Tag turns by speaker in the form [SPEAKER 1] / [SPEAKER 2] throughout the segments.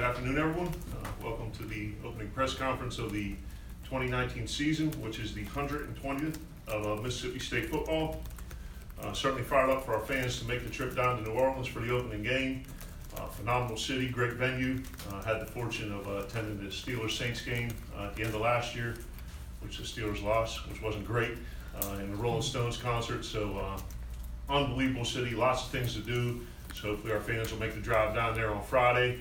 [SPEAKER 1] Good afternoon, everyone. Welcome to the opening press conference of the 2019 season, which is the 120th of Mississippi State football. Certainly fired up for our fans to make the trip down to New Orleans for the opening game. Phenomenal city, great venue. Had the fortune of attending the Steelers-Saints game at the end of last year, which the Steelers lost, which wasn't great, and the Rolling Stones concert. So unbelievable city, lots of things to do. So hopefully our fans will make the drive down there on Friday.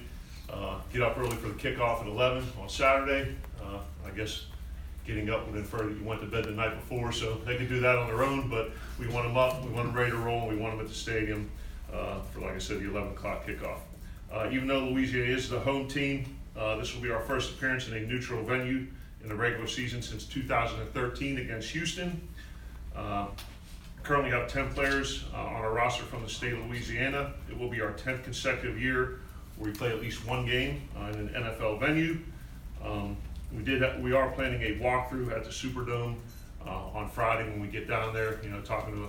[SPEAKER 1] Get up early for the kickoff at 11 on Saturday. I guess getting up would infer that you went to bed the night before, so they can do that on their own, but we want them up, we want them ready to roll, we want them at the stadium for, like I said, the 11 o'clock kickoff. Even though Louisiana is the home team, this will be our first appearance in a neutral venue in the regular season since 2013 against Houston. Currently have 10 players on our roster from the state of Louisiana. It will be our 10th consecutive year where we play at least one game in an NFL venue. We are planning a walkthrough at the Superdome on Friday when we get down there. Talking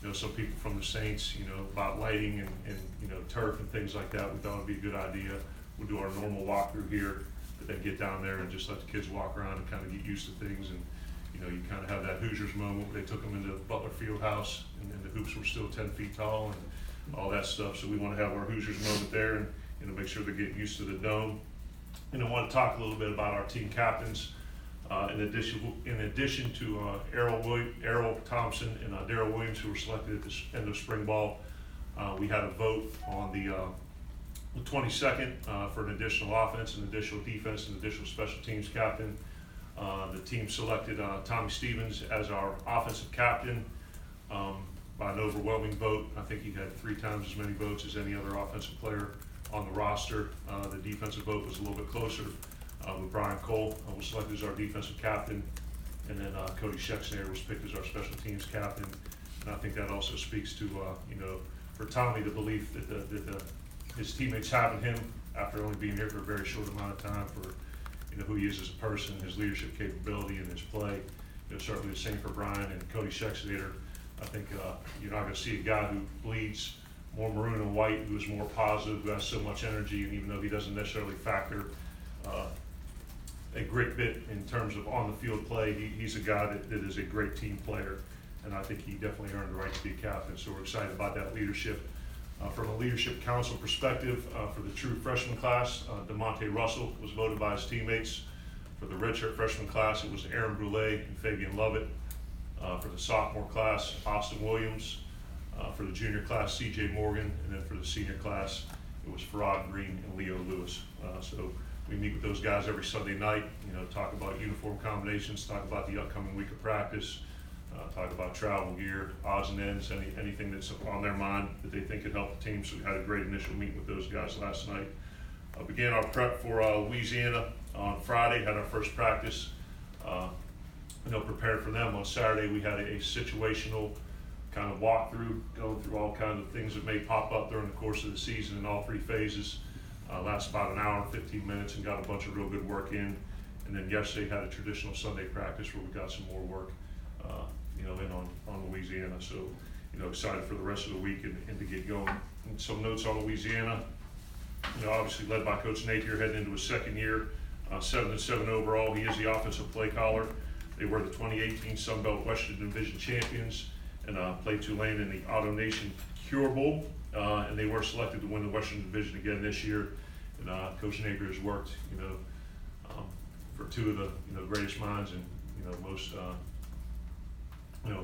[SPEAKER 1] to some people from the Saints, about lighting and turf and things like that. We thought it'd be a good idea. We'll do our normal walkthrough here, but then get down there and just let the kids walk around and kind of get used to things. And you kind of have that Hoosiers moment where they took them into Butler Fieldhouse and the hoops were still 10 feet tall and all that stuff. So we want to have our Hoosiers moment there and make sure they're getting used to the dome. I want to talk a little bit about our team captains. In addition to Errol Thompson and Darrell Williams, who were selected at the end of spring ball, we had a vote on the 22nd for an additional offense, an additional defense, and additional special teams captain. The team selected Tommy Stevens as our offensive captain by an overwhelming vote. I think he had 3 times as many votes as any other offensive player on the roster. The defensive vote was a little bit closer with Brian Cole was selected as our defensive captain, and then Cody Schexner was picked as our special teams captain. And I think that also speaks to for Tommy, the belief that his teammates having him after only being here for a very short amount of time, for who he is as a person, his leadership capability, and his play. Certainly the same for Brian and Cody Schexner. I think you're not going to see a guy who bleeds more maroon and white, who is more positive, who has so much energy, and even though he doesn't necessarily factor a great bit in terms of on the field play, he's a guy that is a great team player, and I think he definitely earned the right to be a captain. So we're excited about that leadership. From a leadership council perspective, for the true freshman class, DeMonte Russell was voted by his teammates. For the redshirt freshman class, it was Aaron Brule and Fabian Lovett. For the sophomore class, Austin Williams. For the junior class, C.J. Morgan, and then for the senior class, it was Farad Green and Leo Lewis. So we meet with those guys every Sunday night, talk about uniform combinations, talk about the upcoming week of practice, talk about travel gear, odds and ends, anything that's on their mind that they think could help the team. So we had a great initial meeting with those guys last night. Began our prep for Louisiana on Friday, had our first practice, prepared for them. On Saturday, we had a situational kind of walkthrough, going through all kinds of things that may pop up during the course of the season in all 3 phases. Lasted about an hour and 15 minutes and got a bunch of real good work in. And then yesterday had a traditional Sunday practice where we got some more work, in on Louisiana. So, excited for the rest of the week and to get going. And some notes on Louisiana, obviously led by Coach Napier heading into his second year, 7-7 overall. He is the offensive play caller. They were the 2018 Sun Belt Western Division champions and played Tulane in the Auto Nation Cure Bowl. And they were selected to win the Western Division again this year. And Coach Napier has worked, for 2 of the greatest minds and most kind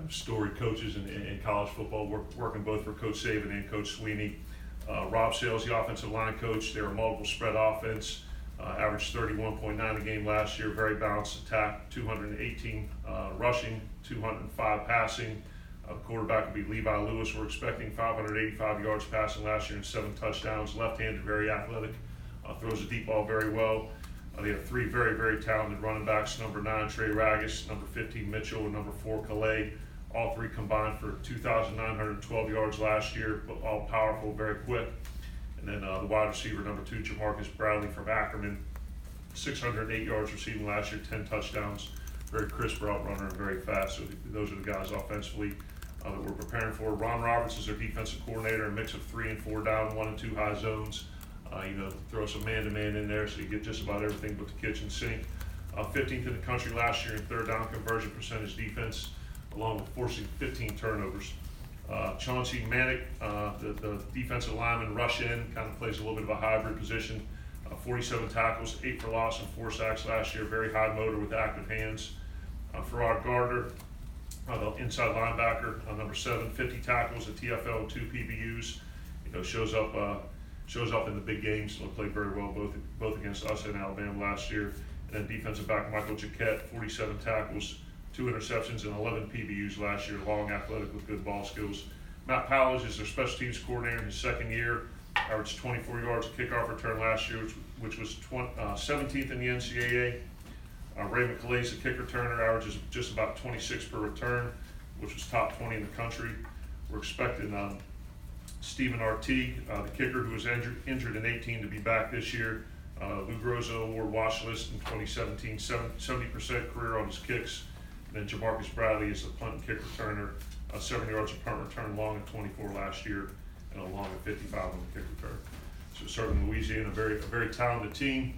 [SPEAKER 1] of storied coaches in college football, working both for Coach Saban and Coach Sweeney. Rob Sales, the offensive line coach. They were a multiple spread offense. Averaged 31.9 a game last year. Very balanced attack. 218 rushing, 205 passing. Quarterback would be Levi Lewis. We're expecting 585 yards passing last year and 7 touchdowns. Left-handed, very athletic. Throws the deep ball very well. They have 3 very, very talented running backs. Number 9, Trey Ragus. Number 15, Mitchell. And number 4, Calais. All 3 combined for 2,912 yards last year, but all powerful, very quick. And then the wide receiver, number 2, Jamarcus Bradley from Ackerman. 608 yards receiving last year, 10 touchdowns. Very crisp route runner and very fast. So those are the guys offensively. that we're preparing for. Ron Roberts is our defensive coordinator, a mix of 3 and 4 down, 1 and 2 high zones. Throw some man-to-man in there so you get just about everything but the kitchen sink. 15th in the country last year in third down conversion percentage defense, along with forcing 15 turnovers. Chauncey Manick, the defensive lineman, rush in, kind of plays a little bit of a hybrid position. 47 tackles, 8 for loss, and 4 sacks last year. Very high motor with active hands. Farrad Gardner, the inside linebacker, number 7, 50 tackles, a TFL, 2 PBUs. Shows up in the big games. Played very well both against us and Alabama last year. And then defensive back Michael Jaquette, 47 tackles, 2 interceptions, and 11 PBUs last year. Long, athletic with good ball skills. Matt Powers is their special teams coordinator in his second year. Averaged 24 yards a kickoff return last year, which was 17th in the NCAA. Ray McCalais, the kick returner, averages just about 26 per return, which was top 20 in the country. We're expecting Stephen R.T., the kicker who was injured in 18, to be back this year. Lou Grozo Award watch list in 2017, 70% career on his kicks. And then Jamarcus Bradley is the punt and kick returner, 7 yards a punt return, long at 24 last year, and a long at 55 on the kick return. So serving Louisiana, a very talented team.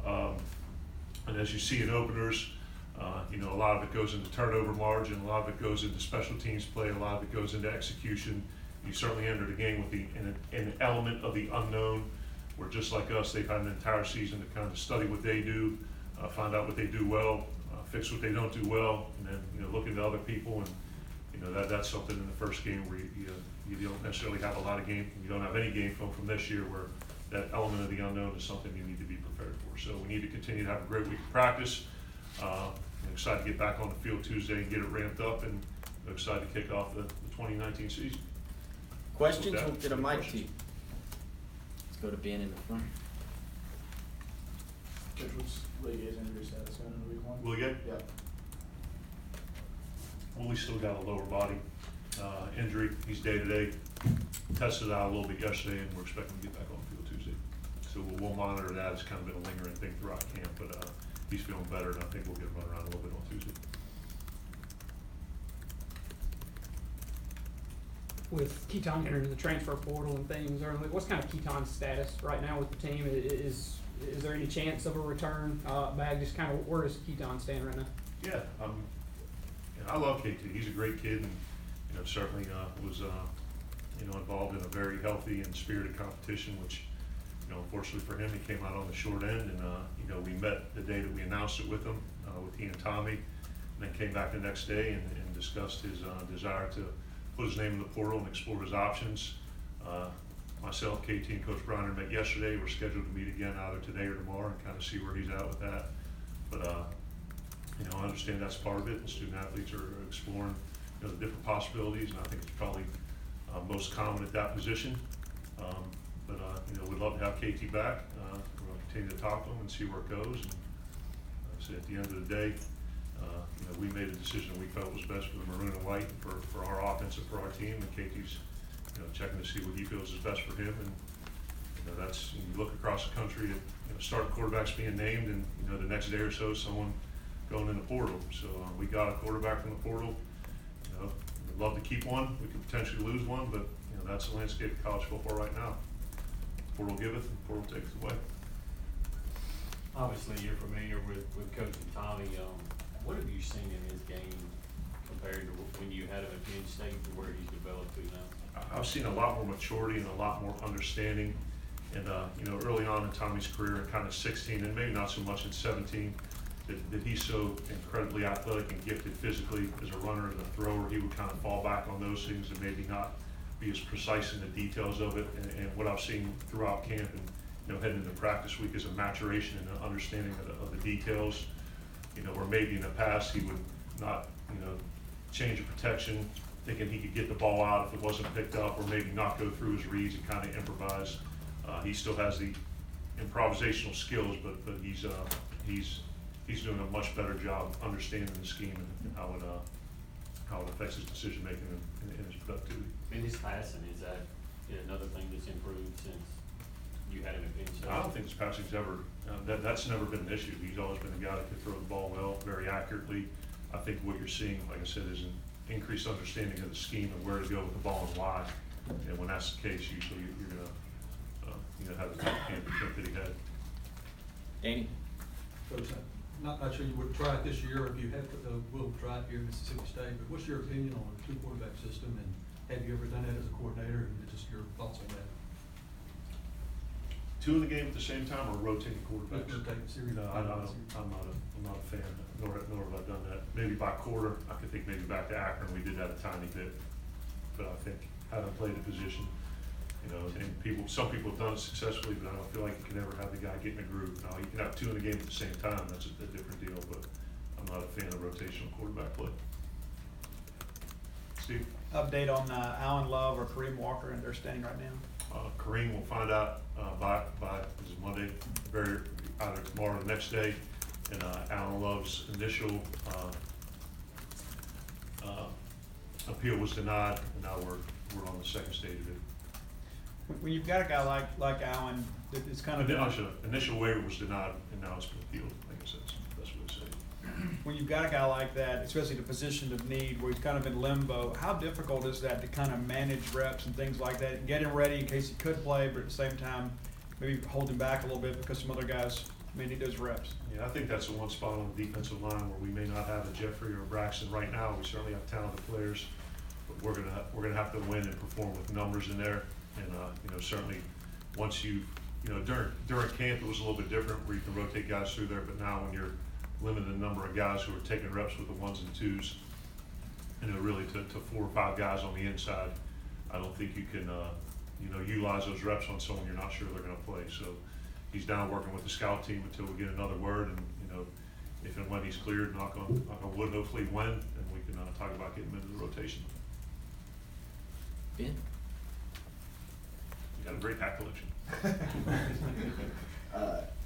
[SPEAKER 1] And as you see in openers, a lot of it goes into turnover margin, a lot of it goes into special teams play, a lot of it goes into execution. You certainly entered a game with an element of the unknown, where just like us, they've had an entire season to kind of study what they do, find out what they do well, fix what they don't do well, and then look into other people. And that's something in the first game where you don't necessarily have a lot of game. You don't have any game film from this year where that element of the unknown is something you need to be prepared for. So we need to continue to have a great week of practice. I'm excited to get back on the field Tuesday and get it ramped up, and I'm excited to kick off the 2019 season.
[SPEAKER 2] Questions? We'll get a mic to you. Let's go to Ben in the front.
[SPEAKER 3] Coach, what's Willies injury status going into week 1?
[SPEAKER 1] Willie?
[SPEAKER 3] Yeah.
[SPEAKER 1] Well, we still got a lower body injury. He's day-to-day. Tested out a little bit yesterday, and we're expecting to get back on the field Tuesday. So we'll monitor that. It's kind of been a lingering thing throughout camp, but he's feeling better, and I think we'll get him run around a little bit on Tuesday.
[SPEAKER 4] With Keaton entering the transfer portal and things, what's kind of Keaton's status right now with the team? Is there any chance of a return back? Just kind of where does Keaton stand right now?
[SPEAKER 1] Yeah, I love KT. He's a great kid, and certainly was involved in a very healthy and spirited competition, which unfortunately for him, he came out on the short end. And we met the day that we announced it with him, with he and Tommy, and then came back the next day and discussed his desire to put his name in the portal and explore his options. Myself, KT, and Coach Bronner met yesterday. We're scheduled to meet again either today or tomorrow and kind of see where he's at with that. But I understand that's part of it. The student athletes are exploring the different possibilities, and I think it's probably most common at that position. But we'd love to have KT back. We're going to continue to talk to him and see where it goes. And so at the end of the day, we made a decision that we felt was best for the maroon and white, for our offense and for our team. And KT's checking to see what he feels is best for him. And that's, when you look across the country at starting quarterbacks being named, and the next day or so someone going in the portal. So we got a quarterback from the portal. We'd love to keep one. We could potentially lose one, but that's the landscape of college football right now. Portal giveth, and portal taketh away.
[SPEAKER 5] Obviously, you're familiar with Coach Tommy. What have you seen in his game compared to when you had him at Penn State to where he's developed to now?
[SPEAKER 1] I've seen a lot more maturity and a lot more understanding. And early on in Tommy's career, in kind of 16, and maybe not so much in 17, that he's so incredibly athletic and gifted physically as a runner and a thrower. He would kind of fall back on those things and maybe not be as precise in the details of it. And what I've seen throughout camp and heading into practice week is a maturation and an understanding of the details. Where maybe in the past he would not, change a protection, thinking he could get the ball out if it wasn't picked up, or maybe not go through his reads and kind of improvise. He still has the improvisational skills, but he's doing a much better job understanding the scheme and how it affects his decision making and his productivity.
[SPEAKER 5] In his passing, is that another thing that's improved since you had him at Penn State?
[SPEAKER 1] I don't think his passing's ever, that's never been an issue. He's always been a guy that could throw the ball well, very accurately. I think what you're seeing, like I said, is increased understanding of the scheme and where to go with the ball and why. And when that's the case, usually you're gonna, have the type of game that he had.
[SPEAKER 2] Danny?
[SPEAKER 6] Coach, I'm not sure you would try it this year, or if you have, will try it here in Mississippi State, but what's your opinion on a two-quarterback system, and have you ever done that as a coordinator, and just your thoughts on that?
[SPEAKER 1] Two in the game at the same time, or rotating quarterbacks?
[SPEAKER 6] Rotating series.
[SPEAKER 1] No, I'm not a fan, nor have I done that. Maybe by quarter, I could think maybe back to Akron, we did that a tiny bit. But I think, having played the position, and some people have done it successfully, but I don't feel like you can ever have the guy get in a groove. Now, you can have two in the game at the same time, that's a different deal, but I'm not a fan of rotational quarterback play. Steve?
[SPEAKER 3] Update on Allen Love or Kareem Walker and their standing right now?
[SPEAKER 1] Kareem will find out by this is Monday, either tomorrow or the next day. And Alan Love's initial appeal was denied, and now we're on the second stage of it.
[SPEAKER 3] When you've got a guy like Allen, it's kind of
[SPEAKER 1] Initial waiver was denied, and now it's been appealed. I guess that's what it said.
[SPEAKER 3] when you've got a guy like that, especially in a position of need where he's kind of in limbo, how difficult is that to kind of manage reps and things like that, and get him ready in case he could play, but at the same time maybe hold him back a little bit because some other guys may need those reps?
[SPEAKER 1] Yeah, I think that's the one spot on the defensive line where we may not have a Jeffrey or a Braxton right now. We certainly have talented players, but we're gonna have to win and perform with numbers in there. And certainly once during camp it was a little bit different where you can rotate guys through there, but now when you're limiting the number of guys who are taking reps with the ones and twos, really to 4 or 5 guys on the inside, I don't think you can utilize those reps on someone you're not sure they're gonna play. So he's down working with the scout team until we get another word, and if and when he's cleared, knock on wood, hopefully when, and we can talk about getting him into the rotation.
[SPEAKER 2] Ben?
[SPEAKER 1] You got a great hat collection.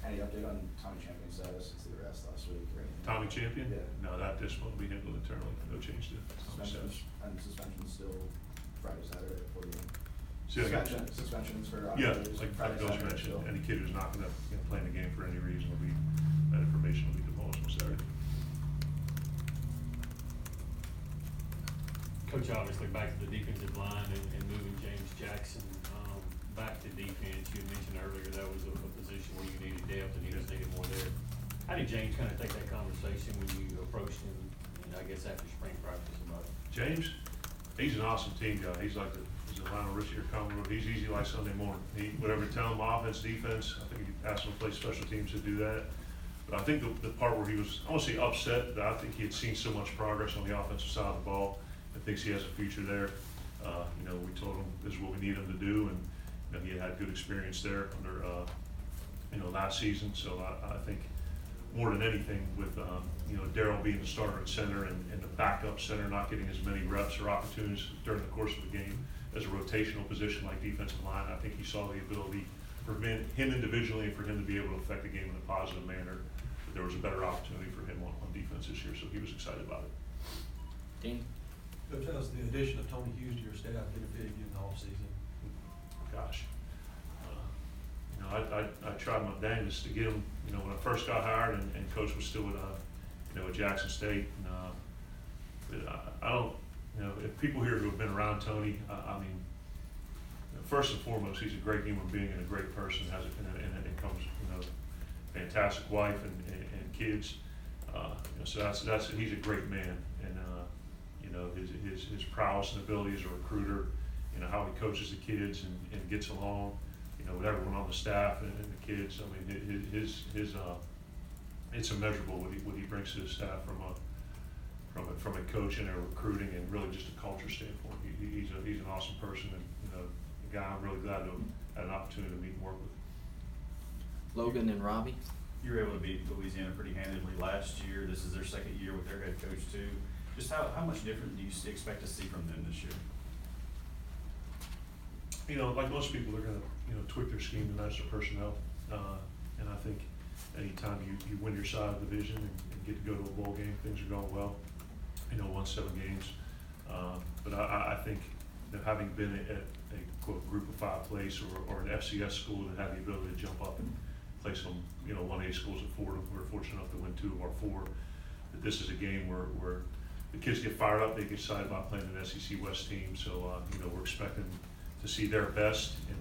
[SPEAKER 7] Any update on Tommy Champion's status since the arrest last week or anything?
[SPEAKER 1] Tommy Champion?
[SPEAKER 7] Yeah.
[SPEAKER 1] No, that discipline will be handled internally. No change to Tommy's status.
[SPEAKER 7] And suspension still Friday, Saturday, 40 games.
[SPEAKER 1] See,
[SPEAKER 7] Suspensions for
[SPEAKER 1] yeah,
[SPEAKER 7] operators,
[SPEAKER 1] like
[SPEAKER 7] Friday,
[SPEAKER 1] Bill
[SPEAKER 7] Saturday
[SPEAKER 1] mentioned,
[SPEAKER 7] still.
[SPEAKER 1] any kid who's not gonna play in the game for any reason that information will be divulged on Saturday.
[SPEAKER 5] Coach, obviously back to the defensive line and moving James Jackson back to defense. You had mentioned earlier that was a position where you needed depth and he just needed more there. How did James kind of take that conversation when you approached him, I guess after spring practice about it?
[SPEAKER 1] James, he's an awesome team guy. He's a Lionel Richie or Conroe. He's easy like Sunday morning. Whatever you tell him, offense, defense, I think you ask him to play special teams to do that. But I think the part where he was, I won't say upset, but I think he had seen so much progress on the offensive side of the ball and thinks he has a future there. We told him this is what we need him to do, and he had good experience there under last season. So I think more than anything with Darryl being the starter at center and the backup center not getting as many reps or opportunities during the course of the game as a rotational position like defensive line, I think he saw the ability for him individually and for him to be able to affect the game in a positive manner. But there was a better opportunity for him on defense this year, so he was excited about it.
[SPEAKER 2] Danny?
[SPEAKER 6] Coach, how's the addition of Tony Hughes to your staff benefited you in the offseason?
[SPEAKER 1] Gosh, I tried my dangest to get him. When I first got hired, and Coach was still at Jackson State. And I don't. If people here who have been around Tony, first and foremost, he's a great human being and a great person. And it comes, fantastic wife and kids. So that's he's a great man, and his prowess and ability as a recruiter. How he coaches the kids and gets along, with everyone on the staff and the kids. I mean, it's immeasurable what he brings to his staff from a coach and a recruiting and really just a culture standpoint. He's an awesome person, and a guy I'm really glad to have had an opportunity to meet and work with.
[SPEAKER 2] Logan and Robbie?
[SPEAKER 8] You were able to beat Louisiana pretty handedly last year. This is their second year with their head coach too. Just how much different do you expect to see from them this year?
[SPEAKER 1] Like most people, they're going to tweak their scheme to match their personnel. And I think anytime you win your side of the division and get to go to a bowl game, things are going well. Won 7 games. But I think having been at a quote group of 5 place or an FCS school that had the ability to jump up and play some 1A schools at Fordham, we were fortunate enough to win 2 of our 4. That this is a game where the kids get fired up, they get excited about playing an SEC West team. So, you know, we're expecting to see their best. And,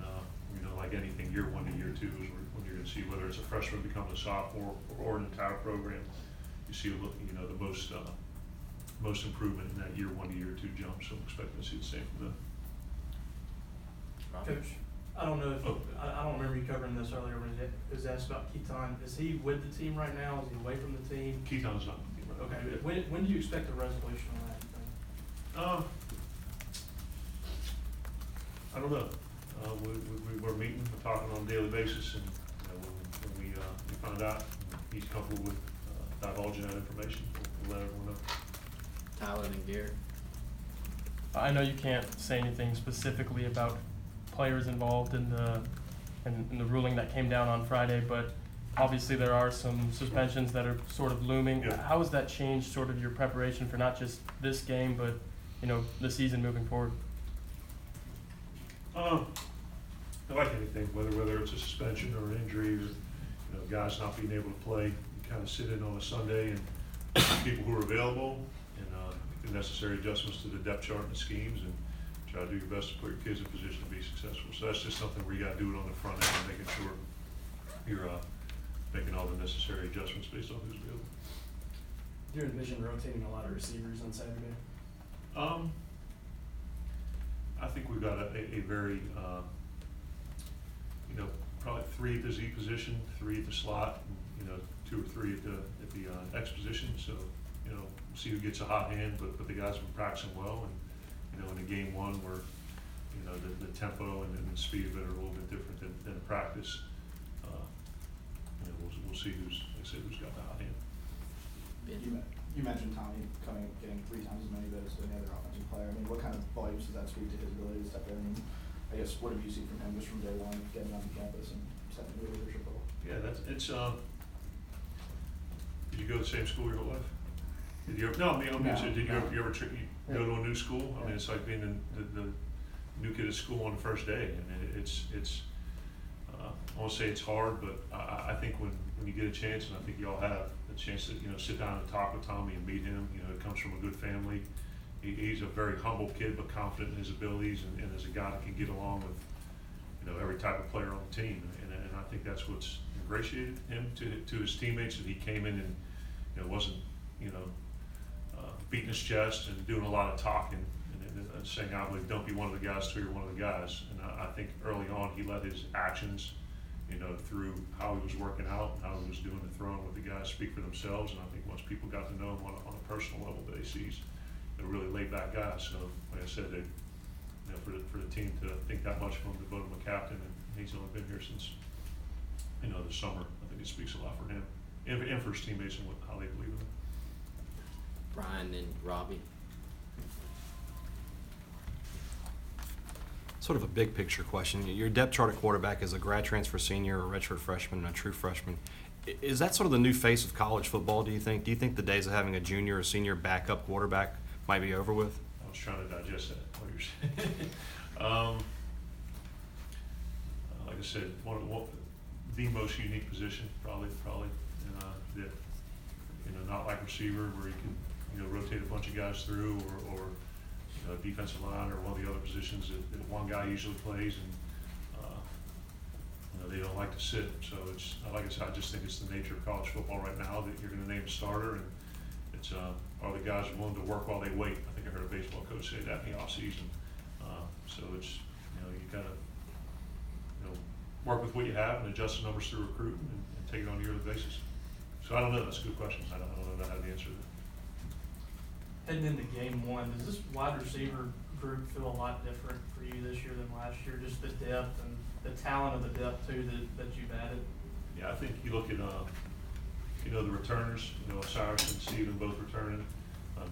[SPEAKER 1] you know, like anything, year 1 to year 2 is when you're going to see whether it's a freshman becoming a sophomore or an entire program. You see, you know, the most improvement in that year 1 to year 2 jump. So I'm expecting to see the same from them.
[SPEAKER 2] Robert?
[SPEAKER 9] Coach, I don't know if,
[SPEAKER 1] Oh.
[SPEAKER 9] I don't remember you covering this earlier when it was asked about Keaton. Is he with the team right now? Is he away from the team?
[SPEAKER 1] Keaton's not with me right now.
[SPEAKER 9] Okay, when do you expect a resolution on that, you think?
[SPEAKER 1] I don't know. We're meeting, we're talking on a daily basis, and you know, when we find out he's comfortable with divulging that information, we'll let everyone know.
[SPEAKER 2] Tyler and Garrett?
[SPEAKER 10] I know you can't say anything specifically about players involved in the ruling that came down on Friday, but obviously there are some suspensions that are sort of looming.
[SPEAKER 1] Yeah.
[SPEAKER 10] How has that changed sort of your preparation for not just this game, but, you know, the season moving forward?
[SPEAKER 1] Like anything, whether it's a suspension or an injury, or you know, guys not being able to play, you kind of sit in on a Sunday and people who are available and make the necessary adjustments to the depth chart and the schemes and try to do your best to put your kids in position to be successful. So that's just something where you got to do it on the front end, making sure you're making all the necessary adjustments based on who's available.
[SPEAKER 11] Do you envision rotating a lot of receivers on Saturday?
[SPEAKER 1] I think we've got a very, you know, probably 3 at the Z position, 3 at the slot, and, you know, 2 or 3 at the X position. So, you know, see who gets a hot hand, but the guys have been practicing well, and you know, in a game 1 where you know the tempo and the speed of it are a little bit different than practice. You know, we'll see who's got the hot hand.
[SPEAKER 7] You mentioned Tommy getting 3 times as many votes as any other offensive player. I mean, what kind of volumes does that speak to his ability to step in? I mean, I guess, what have you seen from him just from day 1, getting onto campus and stepping into a leadership role?
[SPEAKER 1] Yeah, it's did you go to the same school your whole life? Did you ever, no, I mean, so did you ever go to a new school? I mean, it's like being the new kid at school on the first day. I mean, it's I won't say it's hard, but I think when you get a chance, and I think you all have a chance to, you know, sit down and talk with Tommy and meet him. You know, he comes from a good family. He's a very humble kid, but confident in his abilities, and as a guy that can get along with, you know, every type of player on the team. And I think that's what's ingratiated him to his teammates, that he came in and, you know, wasn't, you know, beating his chest and doing a lot of talking and saying, I would don't be one of the guys till you're one of the guys. And I think early on he let his actions, you know, through how he was working out and how he was doing the throwing with the guys speak for themselves. And I think once people got to know him on a personal level basis, he's a really laid back guy. So like I said, you know, for the team to think that much of him, to vote him a captain, and he's only been here since, you know, the summer. I think it speaks a lot for him and for his teammates and how they believe in him.
[SPEAKER 2] Brian and Robbie?
[SPEAKER 12] Sort of a big picture question. Your depth chart at quarterback is a grad transfer senior, a redshirt freshman, and a true freshman. Is that sort of the new face of college football, do you think? Do you think the days of having a junior or senior backup quarterback might be over with?
[SPEAKER 1] I was trying to digest that, what you're saying. Like I said, the most unique position, probably, that, you know, not like receiver where you can, you know, rotate a bunch of guys through, or you know, defensive line, or one of the other positions that one guy usually plays, and you know, they don't like to sit. So it's, like I said, I just think it's the nature of college football right now that you're going to name a starter, and it's are the guys willing to work while they wait. I think I heard a baseball coach say that in the off season. So it's, you know, you got to, you know, work with what you have and adjust the numbers through recruiting and take it on a yearly basis. So I don't know. That's a good question. I don't know if I have the answer to that.
[SPEAKER 9] Heading into game 1, does this wide receiver group feel a lot different for you this year than last year? Just the depth and the talent of the depth too that you've added?
[SPEAKER 1] Yeah, I think you look at, you know, the returners, you know, Cyrus and Steven both returning,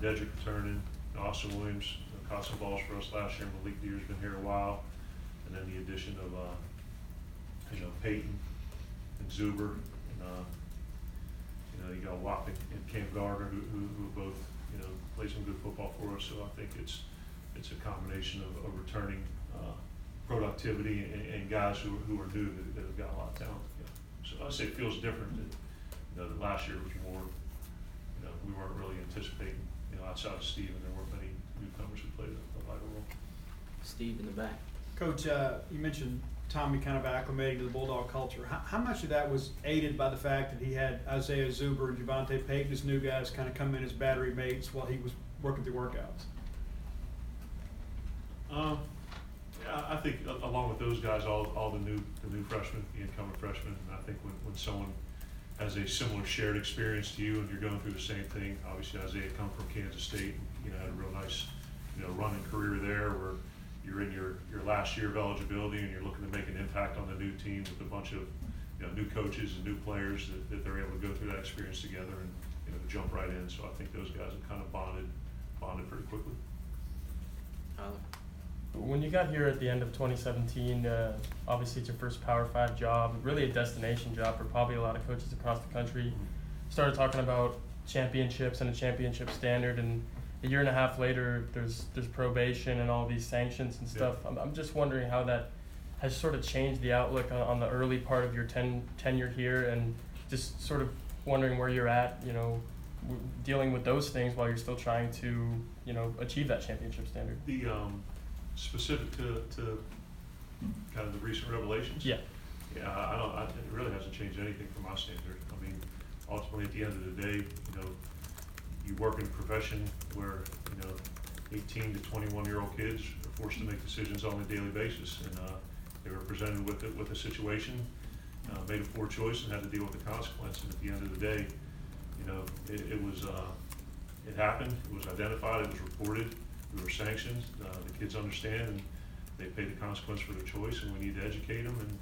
[SPEAKER 1] Dedrick returning, Austin Williams, caught some balls for us last year. Malik Deer's been here a while. And then the addition of, you know, Peyton and Zuber, and, you know, you got Watt and Cam Gardner, who both, you know, play some good football for us. So I think it's a combination of returning productivity and guys who are new that have got a lot of talent. You know. So I'd say it feels different. That, you know, that last year was more, you know, we weren't really anticipating outside of Steven, there weren't many newcomers who played a vital role.
[SPEAKER 2] Steve in the back.
[SPEAKER 3] Coach, you mentioned Tommy kind of acclimating to the Bulldog culture. How much of that was aided by the fact that he had Isaiah Zuber and Javante Payton as new guys kind of come in as battery mates while he was working through workouts?
[SPEAKER 1] Yeah, I think along with those guys, all the new freshmen, the incoming freshmen, I think when someone has a similar shared experience to you and you're going through the same thing, obviously Isaiah come from Kansas State, had a real nice, running career there where you're in your last year of eligibility and you're looking to make an impact on the new team with a bunch of, new coaches and new players that they're able to go through that experience together and, jump right in. So I think those guys have kind of bonded pretty quickly.
[SPEAKER 2] Tyler.
[SPEAKER 10] When you got here at the end of 2017, obviously it's your first Power 5 job, really a destination job for probably a lot of coaches across the country. Started talking about championships and a championship standard, and a year and a half later, there's probation and all these sanctions and stuff.
[SPEAKER 1] Yeah.
[SPEAKER 10] I'm just wondering how that has sort of changed the outlook on the early part of your tenure here, and just sort of wondering where you're at, dealing with those things while you're still trying to, achieve that championship standard.
[SPEAKER 1] The specific to kind of the recent revelations?
[SPEAKER 10] Yeah.
[SPEAKER 1] Yeah, it really hasn't changed anything from my standard. I mean, ultimately, at the end of the day, you work in a profession where, 18 to 21-year-old kids are forced to make decisions on a daily basis. And they were presented with a situation, made a poor choice and had to deal with the consequence. And at the end of the day, it happened, it was identified, it was reported, we were sanctioned, the kids understand and they pay the consequence for their choice, and we need to educate them. And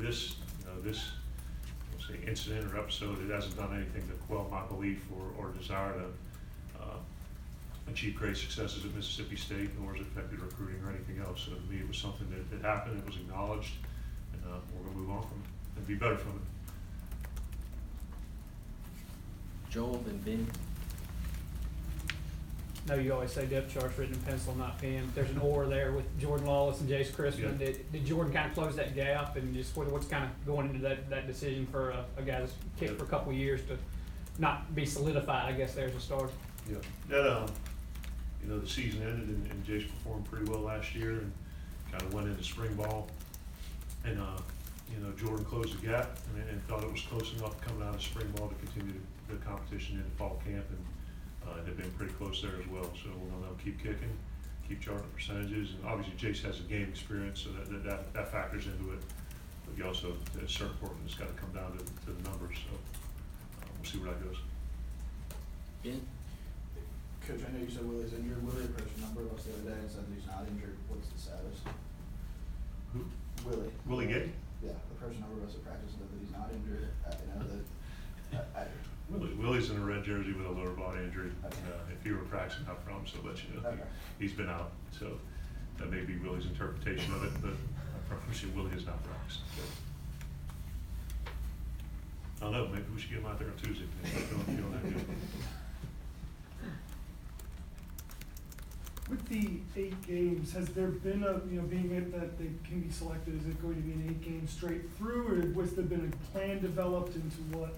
[SPEAKER 1] this incident or episode, it hasn't done anything to quell my belief or desire to achieve great successes at Mississippi State, nor has it affected recruiting or anything else. So to me, it was something that happened, it was acknowledged, and we're going to move on from it and be better from it.
[SPEAKER 2] Joel and Ben.
[SPEAKER 4] No, you always say depth chart's written in pencil, not pen. There's an or there with Jordan Lawless and Jace Crispin.
[SPEAKER 1] Yeah.
[SPEAKER 4] Did Jordan kind of close that gap, and just what's kind of going into that decision for a guy that's kicked for a couple of years to not be solidified, I guess, there's a start?
[SPEAKER 1] Yeah, that, the season ended and Jace performed pretty well last year and kind of went into spring ball. And, Jordan closed the gap and thought it was close enough coming out of spring ball to continue the competition in the fall camp. And they've been pretty close there as well. So we're going to keep kicking, keep charting percentages. And obviously Jace has a game experience, so that factors into it. But you also, at a certain point, it's got to come down to the numbers. So we'll see where that goes.
[SPEAKER 2] Ben.
[SPEAKER 7] Coach, I know you said Willie's injured. Willie approached a number of us the other day and said that he's not injured. What's the status?
[SPEAKER 1] Who?
[SPEAKER 7] Willie.
[SPEAKER 1] Willie Gay?
[SPEAKER 7] Yeah, approached a number of us at practice and said that he's not injured.
[SPEAKER 1] Willie's in a red jersey with a lower body injury.
[SPEAKER 7] Okay.
[SPEAKER 1] If he were practicing, I promise I'll let you know.
[SPEAKER 7] Okay.
[SPEAKER 1] He's been out, so that may be Willie's interpretation of it, but I promise you Willie has not practiced. So. I don't know, maybe we should get him out there on Tuesday. Maybe feeling that good.
[SPEAKER 13] With the 8 games, has there been a, being it that they can be selected, is it going to be an 8 game straight through, or has there been a plan developed into what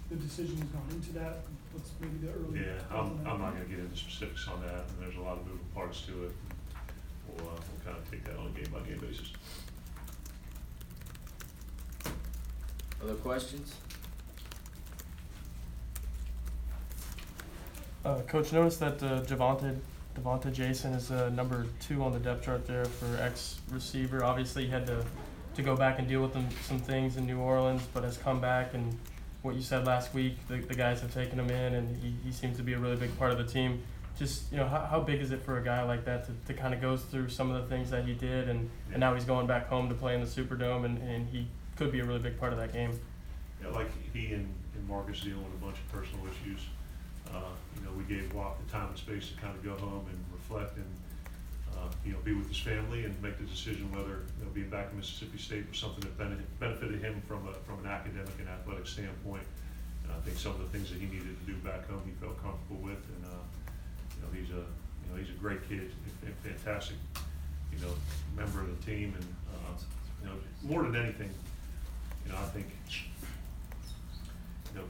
[SPEAKER 13] the decision has gone into that? What's maybe the early?
[SPEAKER 1] Yeah, I'm not gonna get into specifics on that, and there's a lot of moving parts to it. We'll kind of take that on a game by game basis.
[SPEAKER 2] Other questions?
[SPEAKER 10] Coach, noticed that Devonta Jason is number 2 on the depth chart there for ex-receiver. Obviously, he had to go back and deal with some things in New Orleans, but has come back, and what you said last week, the guys have taken him in, and he seems to be a really big part of the team. Just, how big is it for a guy like that to kind of go through some of the things that he did, and now he's going back home to play in the Superdome, and he could be a really big part of that game?
[SPEAKER 1] Yeah, like he and Marcus dealing with a bunch of personal issues. We gave Watt the time and space to kind of go home and reflect and, be with his family and make the decision whether, being back in Mississippi State was something that benefited him from an academic and athletic standpoint. And I think some of the things that he needed to do back home, he felt comfortable with. And, he's a great kid, fantastic, member of the team. And, more than anything, I think,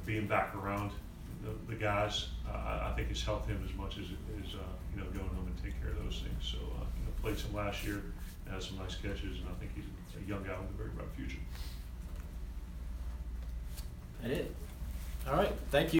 [SPEAKER 1] being back around the guys. I think it's helped him as much as you know, going home and take care of those things. So you know, played some last year, had some nice catches, and I think he's a young guy with a very bright future.
[SPEAKER 2] That it. All right, thank you.